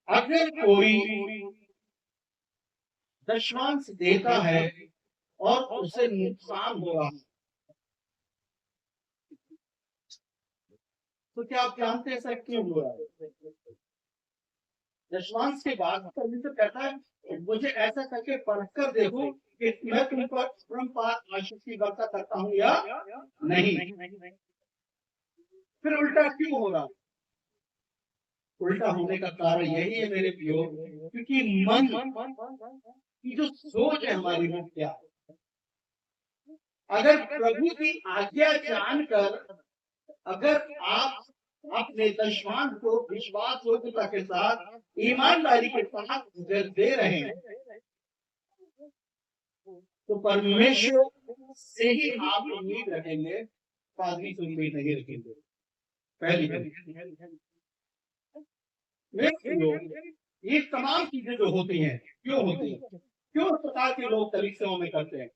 अगर कोई दशमांश देता है और उसे नुकसान हो रहा है, तो क्या आप जानते हैं ऐसा क्यों हो रहा है? दशमांश के बाद परमेश्वर कहता है मुझे ऐसा करके परख कर देखो कि मैं तुम पर परम आशीष की वर्षा करता हूं या नहीं। फिर उल्टा क्यों हो रहा? उल्टा होने का कारण यही है मेरे प्रियो, क्योंकि मन की जो सोच है हमारी, वो क्या है। अगर प्रभु की आज्ञा जानकर अगर आप अपने दशमांश को विश्वास योग्यता के साथ, ईमानदारी के साथ अगर दे रहे हैं, तो परमेश्वर से ही आप उम्मीद रखेंगे, पादरी से उम्मीद नहीं रखेंगे। पहली ये तमाम चीजें जो होती हैं क्यों होती हैं, क्यों इस प्रकार के लोग कलीसियाओं में करते हैं?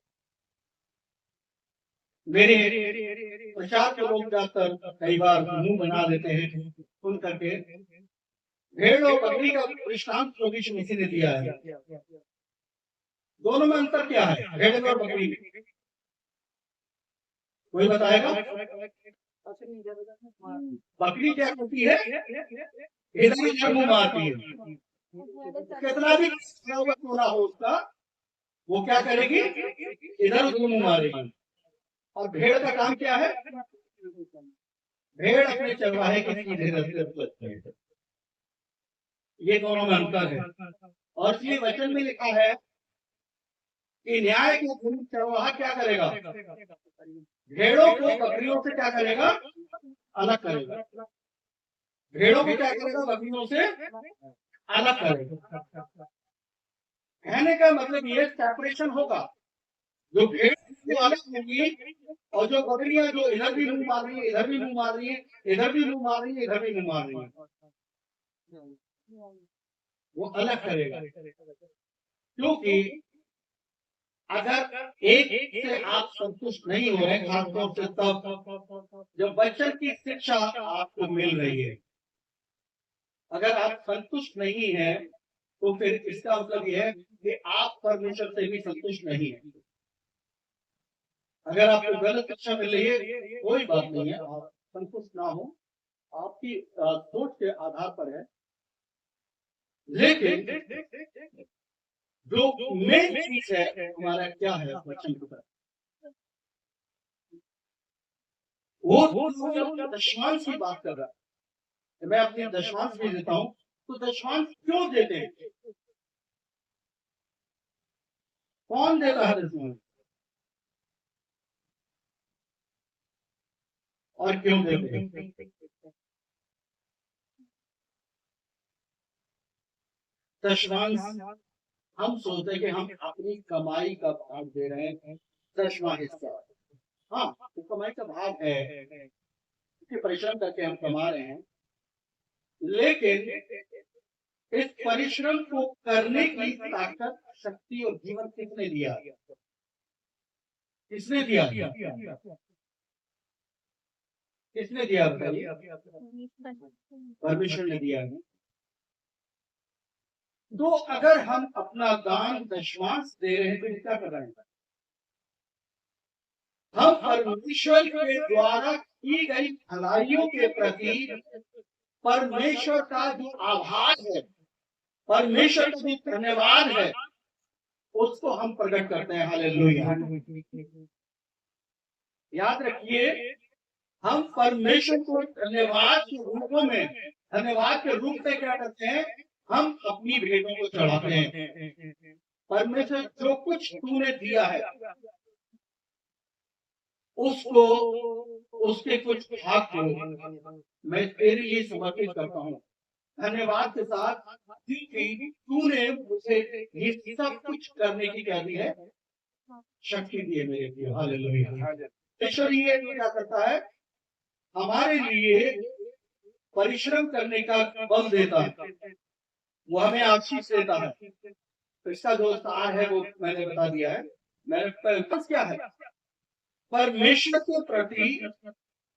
मेरे प्रचार के लोग जाकर कई बार मुंह बना देते हैं सुन करके, भेड़ और बकरी का दृष्टांत प्रभु यीशु मसीह ने दिया है। दोनों में अंतर क्या है भेड़ और बकरी में? कोई बताएगा? बकरी क्या करती है? इधर उधर मुंह मारती है, कितना भी हुआ हो उसका, वो क्या करेगी? इधर उधर मुंह मारेगी। और भेड़ का काम क्या है? भेड़ अपने चरवाहे के सीधे रास्ते पर चलती है। ये दोनों में अंतर है। और इसलिए वचन में लिखा है कि न्याय के दिन चरवाहा क्या करेगा? भेड़ों को बकरियों से क्या करेगा? अलग करेगा। भेड़ों को क्या करेगा? बकरियों से अलग करेगा। कहने का मतलब ये सेपरेशन होगा। जो भेड़ जो अलग होगी और जो बकरियां जो इधर भी मुंह मार रही है, इधर भी मुंह मार रही है, इधर भी मुंह मार रही है, इधर भी मुंह मार रही है, वो अलग करेगा। क्योंकि अगर एक से आप संतुष्ट नहीं हो रहे, खासतौर से तब जब वचन की शिक्षा आपको मिल रही है, अगर आप संतुष्ट नहीं है, तो फिर इसका मतलब यह है कि आप परमेश्वर से भी संतुष्ट नहीं है। अगर आपको गलत शिक्षा मिल रही है, कोई बात नहीं है, आप संतुष्ट ना हो, आपकी सोच के आधार पर है। लेकिन जो मेन चीज है हमारा क्या है वचन के ऊपर, वो दशमांश की बात कर रहा है। मैं अपने दशमांश भी देता हूं, तो दशमांश क्यों देते हैं? कौन देता है दशमांश और क्यों देते हैं? दशमांश हम सोचते हैं कि हम अपनी कमाई का भाग दे रहे हैं, दसवां हिस्सा। हाँ, तो कमाई का भाग है, परिश्रम करके हम कमा रहे हैं, लेकिन इस परिश्रम को करने की ताकत, शक्ति और जीवन किसने दिया? किसने दिया? किसने दिया? परमेश्वर ने दिया है। तो अगर हम अपना दान दशमांश दे रहे हैं, तो क्या कर रहे हैं? हम परमेश्वर के द्वारा की गई भलाइयों के प्रति परमेश्वर का जो आभार है, परमेश्वर का जो धन्यवाद है, उसको हम प्रकट करते हैं। हालेलुया। याद रखिए, हम परमेश्वर को धन्यवाद के रूपों में, धन्यवाद के रूप में क्या करते हैं? हम अपनी भेंटों को चढ़ाते हैं। परमेश्वर जो कुछ तूने दिया है, उसको उसके कुछ भाग को मैं तेरे लिए समर्पित करता हूँ, धन्यवाद के साथ, क्योंकि तूने मुझे ये सब कुछ करने की क्या दी है? शक्ति दी है मेरे लिए। हालेलुया। ईश्वर ये क्या करता है? हमारे लिए परिश्रम करने का बल देता है, वो हमें आशीष देता है। तो इसका जो सार है वो मैंने बता दिया है। मेरे पास क्या है? परमेश्वर के प्रति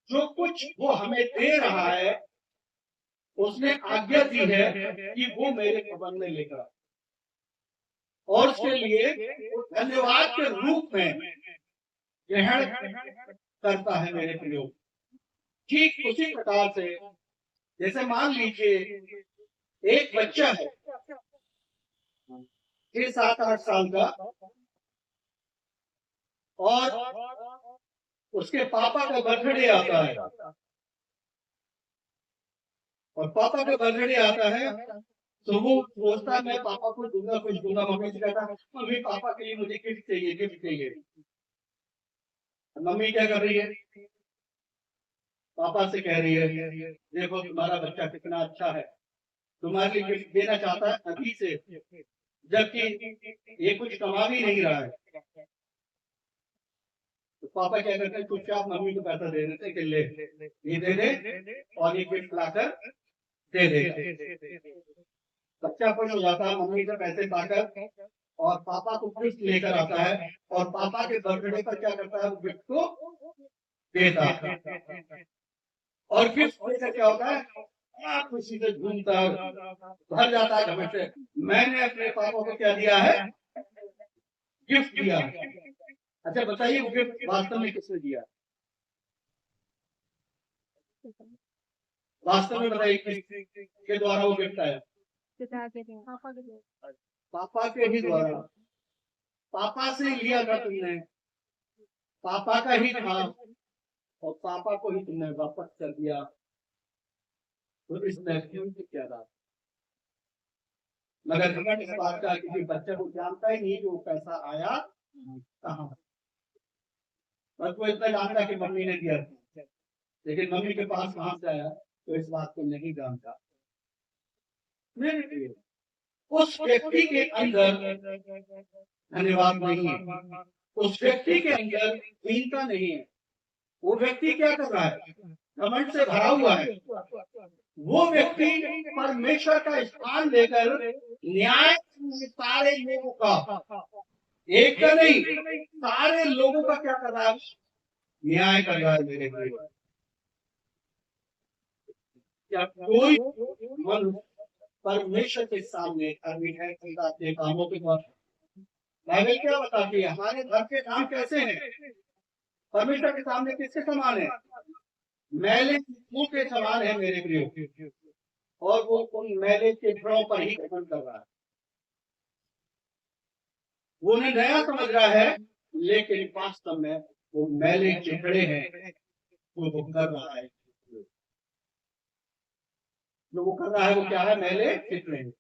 जो कुछ वो हमें दे रहा है, उसने आज्ञा दी है कि वो मेरे भवन में लेकर आए, और उसके लिए वो धन्यवाद के रूप में ग्रहण करता है मेरे प्रयोग। ठीक उसी प्रकार से जैसे मान लीजिए एक बच्चा है 6, 7, 8 साल का, और उसके पापा का बर्थडे आता है, और पापा का बर्थडे आता है तो वो सोचता है मैं पापा को दूंगा, कुछ दूंगा। मम्मी से कहता है मम्मी पापा के लिए मुझे गिफ्ट चाहिए, गिफ्ट चाहिए। मम्मी क्या कर रही है? पापा से कह रही है देखो तुम्हारा बच्चा कितना अच्छा है, तुम्हारे लिए गिफ्ट देना चाहता है अभी से, जबकि ये कुछ कमा भी नहीं रहा है। तो पापा क्या करते हैं, चुपचाप मम्मी को पैसा दे देते कि ले ये दे दे और ये गिफ्ट लाकर दे देगा। बच्चा खुश हो जाता है मम्मी से पैसे पाकर, और पापा को गिफ्ट लेकर आता है, और पापा के बर्थडे पर क्या करता है, वो गिफ्ट को देता है। और गिफ्ट लेकर क्या होता है, खुशी से झूमता भर जाता है घर से। मैंने अपने पापा को क्या दिया है, गिफ्ट दिया है। अच्छा बताइए वो गिफ्ट वास्तव में किसने दिया? वास्तव में बताइए किसके द्वारा वो गिफ्ट आया? पापा के ही द्वारा। पापा से लिया था तुमने, पापा का ही था, और पापा को ही तुमने वापस कर दिया। तो इस महसूस से क्या रहा? मगर घमंड इस बात का किसी बच्चे को जानता ही नहीं कि वो पैसा आया कहाँ। बस वो इतना जानता कि मम्मी ने दिया, लेकिन मम्मी के पास कहाँ से आया तो इस बात को नहीं जानता। मेरे लिए उस व्यक्ति के अंदर धन्यवाद नहीं है, उस व्यक्ति के अंदर दीनता नहीं है। वो व्यक्ति क्या कर रहा है, घमंड से भरा हुआ है। वो व्यक्ति परमेश्वर का स्थान लेकर न्याय सारे लोगों का, एक का नहीं सारे लोगों का क्या कर रहा है, न्याय कर रहा है। मेरे लिए क्या कोई मनुष्य परमेश्वर के सामने अभी है अपने कामों के द्वारा? बाइबल क्या बताती है, हमारे घर के काम कैसे हैं, परमेश्वर के सामने किसके समान है? मैले चित्तों के समान है मेरे प्रिय। और वो उन मैले चित्रों पर ही घमंड कर रहा है। वो उन्हें नया समझ रहा है, लेकिन वास्तव में वो मैले चित्रे हैं वो कर रहा है। जो वो कर रहा है वो क्या है, मैले चित्रे हैं।